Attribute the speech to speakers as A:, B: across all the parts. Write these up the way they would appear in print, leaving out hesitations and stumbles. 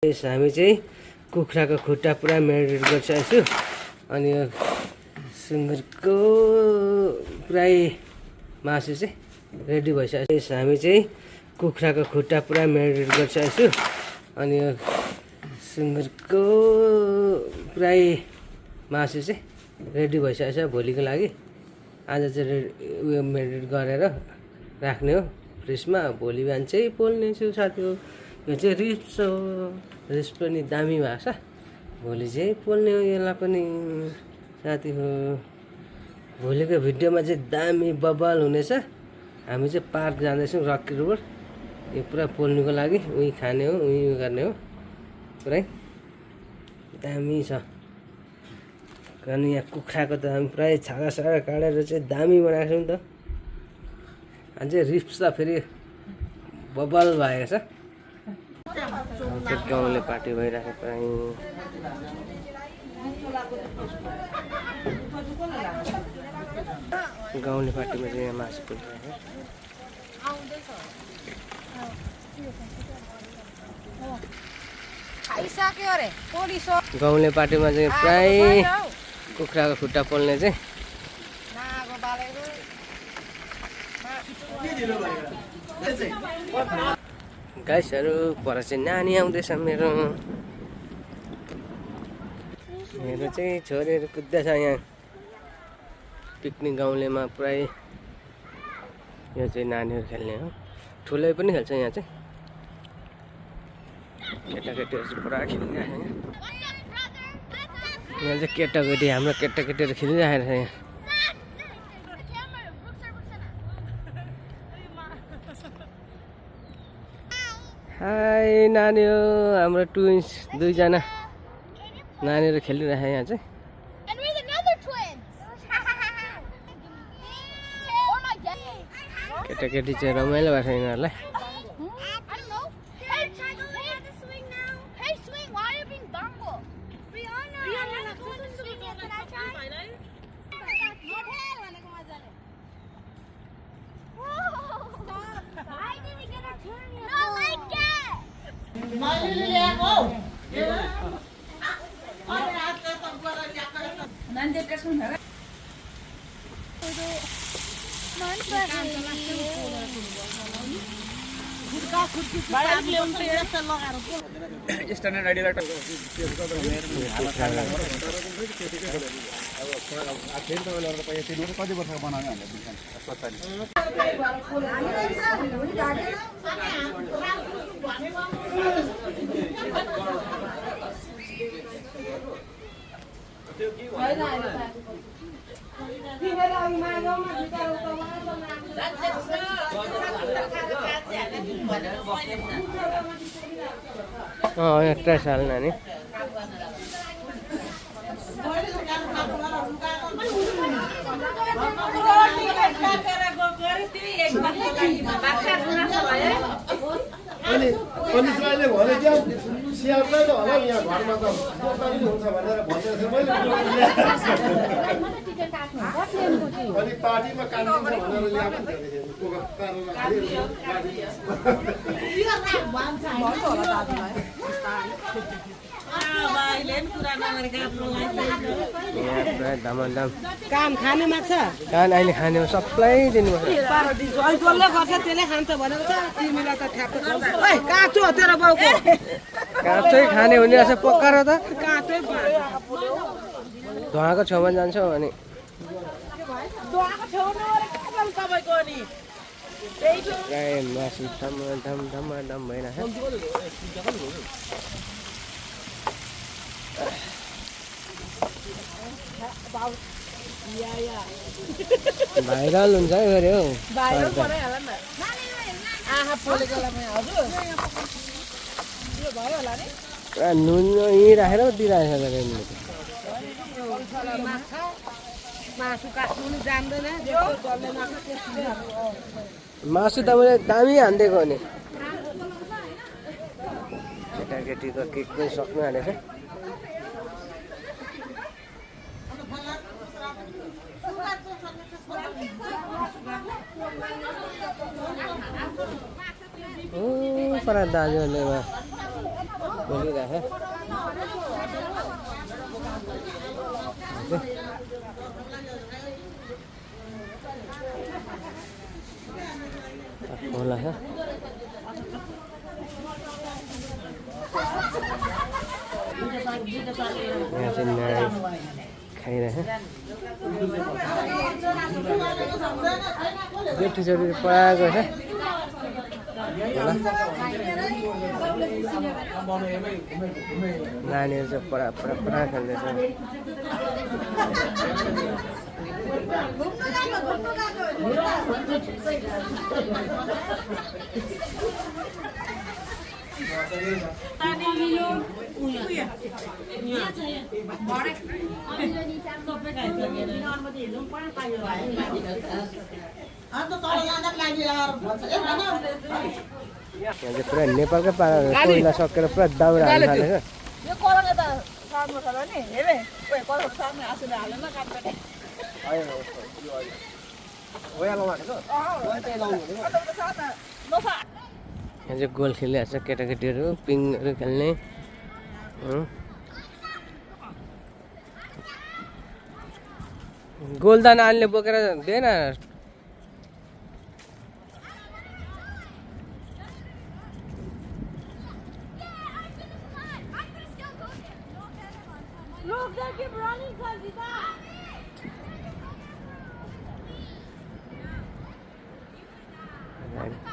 A: हामी चाहिँ कुखुराको खुट्टा पुरा मेरिनेट गरिसकेको छु अनि यो सुँगुरको पुरै मासु चाहिँ रेडी भइसकेको छ। हामी चाहिँ कुखुराको खुट्टा पुरा मेरिनेट गरिसकेको छु अनि यो सुँगुरको पुरै मासु चाहिँ रेडी भइसकेको छ भोलिको लागि। आज चाहिँ उयो मेरिनेट गरेर राख्ने हो फ्रिजमा, भोलि बिहान चाहिँ पोल्ने छु साथी हो। यो चाहिँ रिप्स हो, रिप्स पनि दामी भएको छ, भोलि चाहिँ पोल्ने हो यसलाई पनि साथी हो। भोलिको भिडियोमा चाहिँ दामी बब्बल हुनेछ। हामी चाहिँ पार्क जाँदैछौँ रक्की रोड, यो पुरा पोल्नुको लागि, उही खाने हो उही गर्ने हो, पुरै दामी छ। अनि यहाँ कुखुराको त हामी पुरै छागा सागा काटेर चाहिँ दामी बनाएको छौँ नि त। अझै रिप्स त फेरि बब्बल भएको छ। गाउँले पार्टी भइरहेको पुरै गाउँले पार्टीमा चाहिँ यहाँ मासु पोलिरहेको। गाउँले पार्टीमा चाहिँ प्राय कुखुराको खुट्टा पोल्ने चाहिँ गाइसहरू पर चाहिँ नानी आउँदैछ। मेरो चाहिँ छोरीहरू कुद्दैछ यहाँ पिकनिक गाउँलेमा पुरै। यो चाहिँ नानीहरू खेल्ने हो, ठुलै पनि खेल्छ यहाँ चाहिँ, केटाकेटीहरू चाहिँ पुरा खेलिरहेको छ। यहाँ चाहिँ केटाकेटी हाम्रो केटाकेटीहरू खेलिरहेको छ यहाँ। हाई नानी हो, हाम्रो ट्विन्स दुईजना नानीहरू खेलिरहेको यहाँ चाहिँ। केटाकेटी चाहिँ रमाइलो भएको छ यिनीहरूलाई।
B: स्ट्यान्डर्ड आइडीलाई कति वर्ष बनाउने
A: एक्ट्रा साल नानी
C: अनि जहिले भने क्या स्याहार्दैन होला यहाँ घरमा त दोकानी हुन्छ भनेर भनेको थियो मैले। अनि पार्टीमा काम दिन्छ भनेर ल्याएको नि
A: काम खाने माछा कान अहिले खाने हो, सबलाई दिनुपर्छ। काँचै खाने हुने रहेछ पकाएर त, धुवाको छेउमा जान्छौ अनि मासु धम धम धम धम भइरहेको भाइरल हुन्छ है गरे हौ। नुन यहीँ राखेर दिइरहेको छ मासु तपाईँले दामी हानिदिएको हो नि। केटाकेटीको केक पनि सक्नु हालेछ। ओ पर दाजुहरूले बोलिरहेको होला छ यहाँ चाहिँ नानी खाइरहेछ जेठी छोरी पढाएको छ नानीहरू चाहिँ पढा खेल्दैछ यहाँ चाहिँ पुरा नेपालकै कोइला सकेर पुरा दाउरा हाल्नु थालेको यहाँ चाहिँ गोल खेलिरहेको छ केटाकेटीहरू पिङहरू खेल्ने गोलदान आनले बोकेर दिएन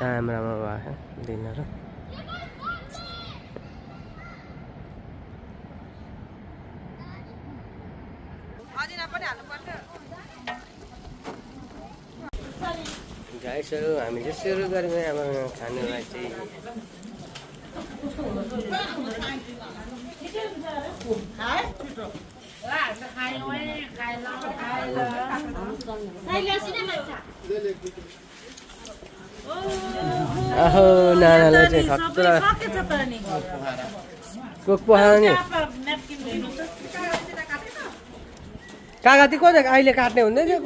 A: राम्रो भएको दिनहरू गाइसहरू हामी चाहिँ सुरु गऱ्यौँ अब खानुलाई चाहिँ आहो नानालाई चाहिँ खतरा कोक पखायो नि कागती को अहिले काट्ने हुँदै थियो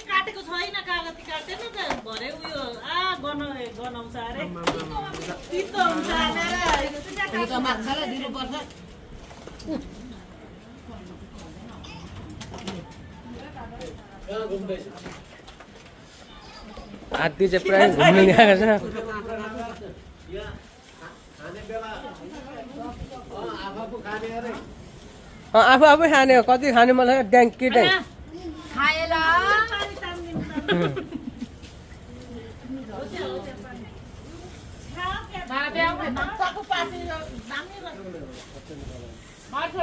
B: काटेको छैन कागती काट्दैन त भरे उयो गनाउँछ अरे तितो हुन्छ दिनुपर्छ
A: हात्ती चाहिँ प्रायः घुम्नु गएको छ आफू आफै खाने हो कति खाने मलाई ट्याङ्की ट्याङ्क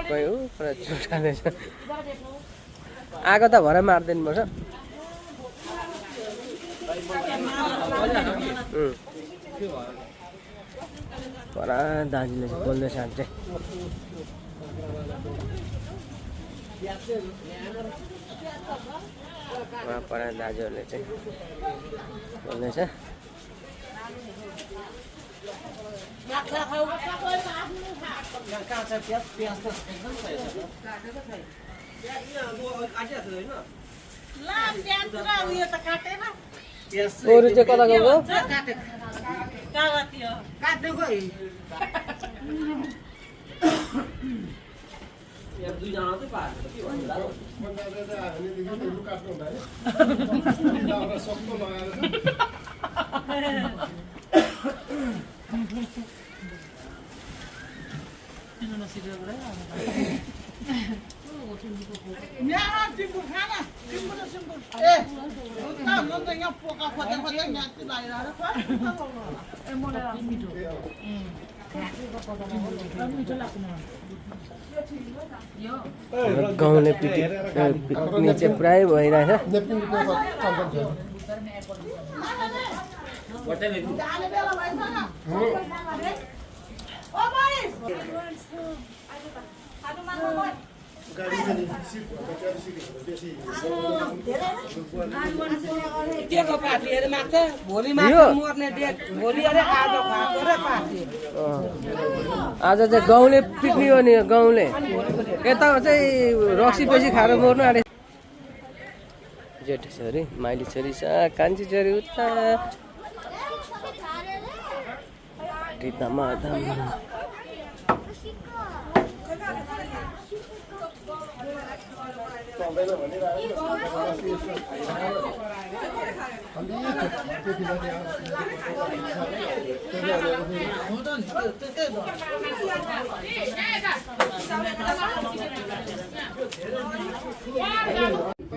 A: कोही हो पुरा चुटाउँदैछ आगो त भरे मारिदिनु पर्छ परा दाजुले चाहिँ बोल्दैछ चाहिँ परा दाजुहरूले चाहिँ बोल्दैछ अरू चाहिँ कता गएको गाउँले पिकनिक चाहिँ प्राय भइरहेछ आज चाहिँ गाउँले पिकनिक हो नि गाउँले यता चाहिँ रक्सी बेसी खाएर मर्नु आँटे जेठी छोरी माइली छोरी छ कान्छी छोरी उता पार्टी धमाधम।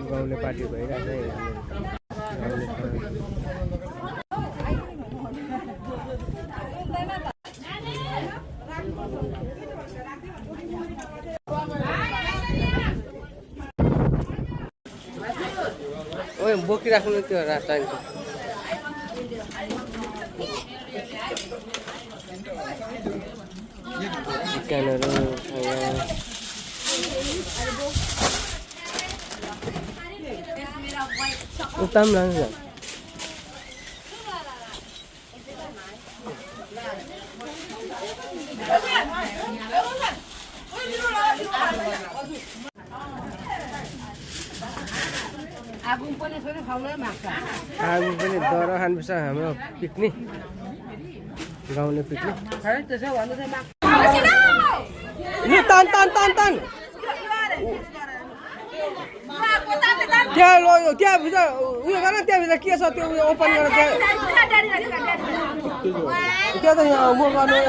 A: गाउँले पार्टी भइरहेछ ओए बोकिराख्नु त्यो रास्ता चिकनहरू उता पनि लान्छ आगो पनि दर खानुपर्छ हाम्रो पिकनिक गाउँले पिकनिक तान तान तान तान त्यहाँभित्र उयो गर त्यहाँभित्र के छ त्यो उयो ओपन गरेर त्यो त यहाँ म गर्नु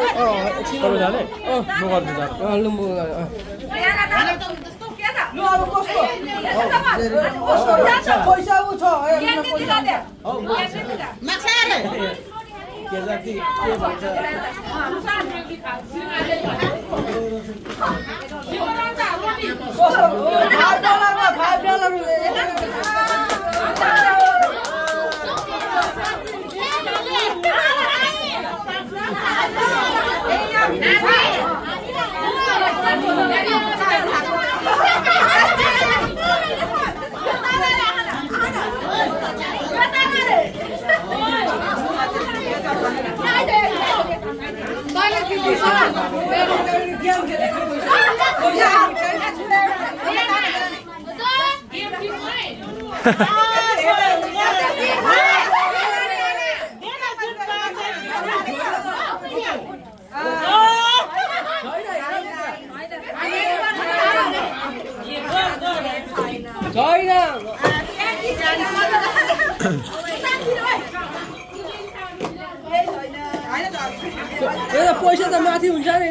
A: पैसा त माथि हुन्छ नि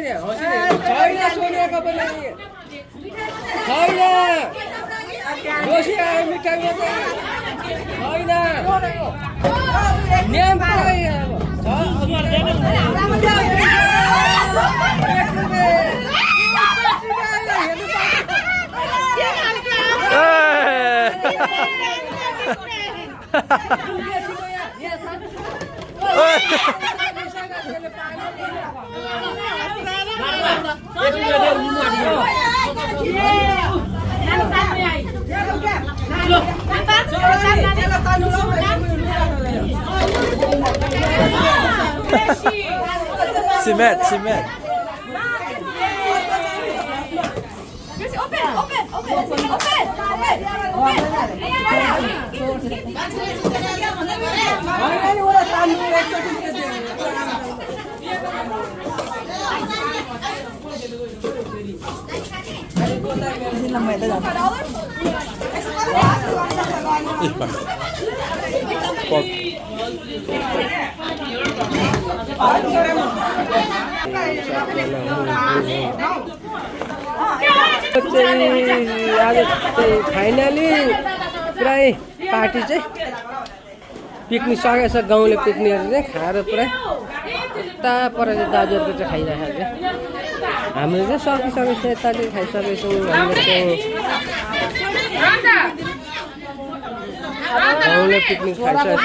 A: छैन सोनियाको पनि छैन दोषी आयो मिठाईमा छैन नियम
D: Cement.
A: आज फाइनली पुरै पार्टी चाहिँ पिकनिक सकेछ गाउँले पिकनिकहरू चाहिँ खाएर पुरै यता पर चाहिँ दाजुहरूको चाहिँ खाइरहेको छ हामीले चाहिँ सकिसकेको यताले खाइसकेछौँ हामीले चाहिँ गाउँले पिकनिक खाइसकेछ